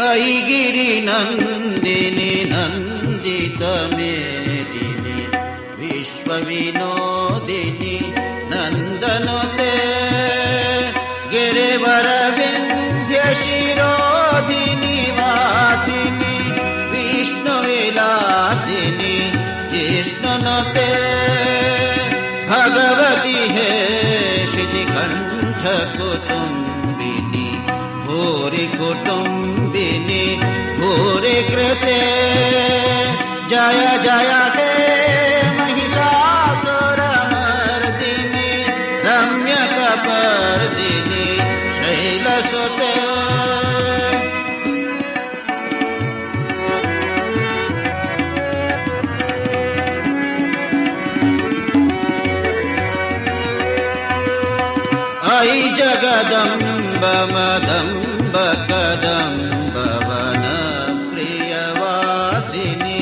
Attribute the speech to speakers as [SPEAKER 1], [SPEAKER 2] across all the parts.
[SPEAKER 1] ऐगिरि नन्दिनि नन्दित मेदिनि विश्वविनोदिनि नन्दनुते गिरिवर विन्ध्य शिरोधिनि वासिनि विष्णुविलासिनि जिष्णुनुते भगवति हे शितिकण्ठ कुटुम्बिनि भूरि कुटुम्बिनि भूरि कृते जय जय हे महिषासुरमर्दिनि रम्यकपर्दिनि शैलसुते ऐ जगदम्ब मदम्ब कदम्ब वन प्रियवासिनि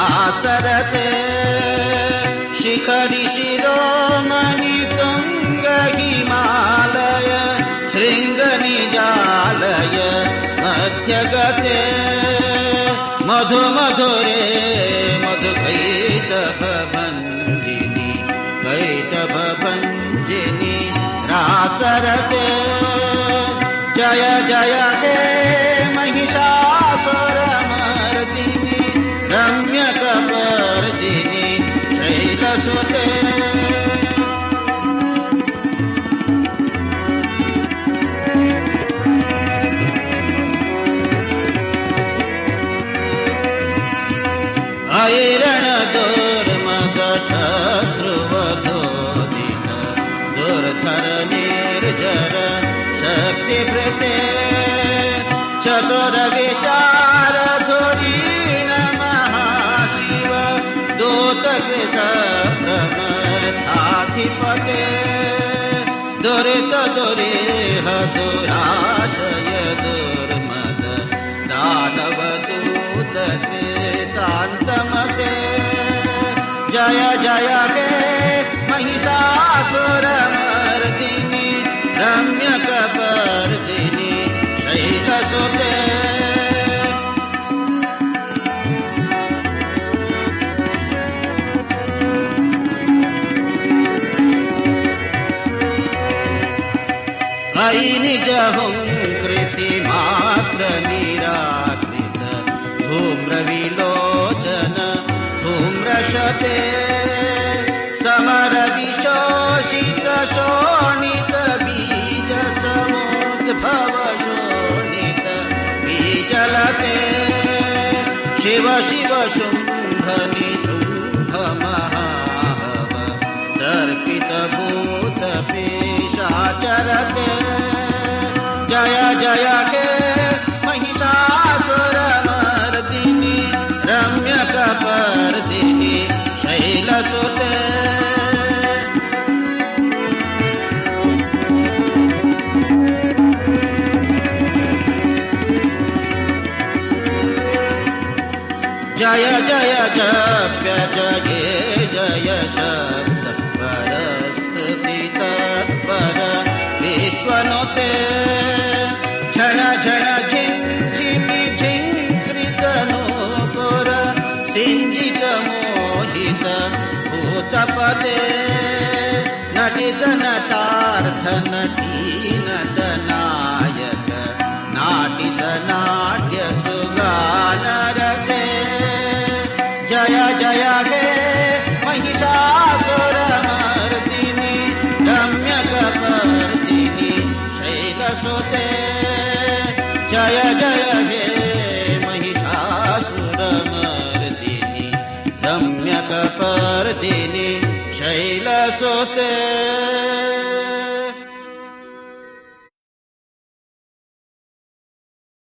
[SPEAKER 1] आसरते शिखरि शिरोमणि तुंग हिमालय शृंग निजालय मध्यगते मधु मधुरे मधुकैटभ भंजिनि कैटभ भंजिनि रासरते जय जय हे महिषासुरमर्दिनि रम्यकपर्दिनि शैलसुते ऐरणदुर्मद शत्रुवधोदित दुर्धर निर्जर शक्तिभृते चतुर विचार धुरीण महाशिव दूतकृत प्रमथाधिपते दुरित दुरेह दुराशय दुर्मद दानव दूत वेदान्तमते जय जय हे महिषासुरमर्दिनि रम्यकपर्दिनि शैलसुते ऐ निजहुंकृति मात्र निराकृत धूम्रविलोचन धूम्रशते समर विशोषित शोणित बीज समुद्भव शोणित बीजलते शिव शिव शुंभ निशुंभ महाहव दर्पित भूत पेशाचरते जय जय हे महिषासुरमर्दिनि रम्यकपर्दिनि शैलसुते जय जय जप्य जये जय शब्द परस्तुति तत्पर विश्वनुते झण झण झिंझिमि झिंकृत नूपुर सिंजित मोहित भूतपते नटित नटार्थ नटी नटनायक नाटित नाट्य सुगानरते जय जय हे महिषासुरमर्दिनि रम्यकपर्दिनि शैलसुते जय जय हे महिषासुरमर्दिनि रम्यकपर्दिनि शैलसुते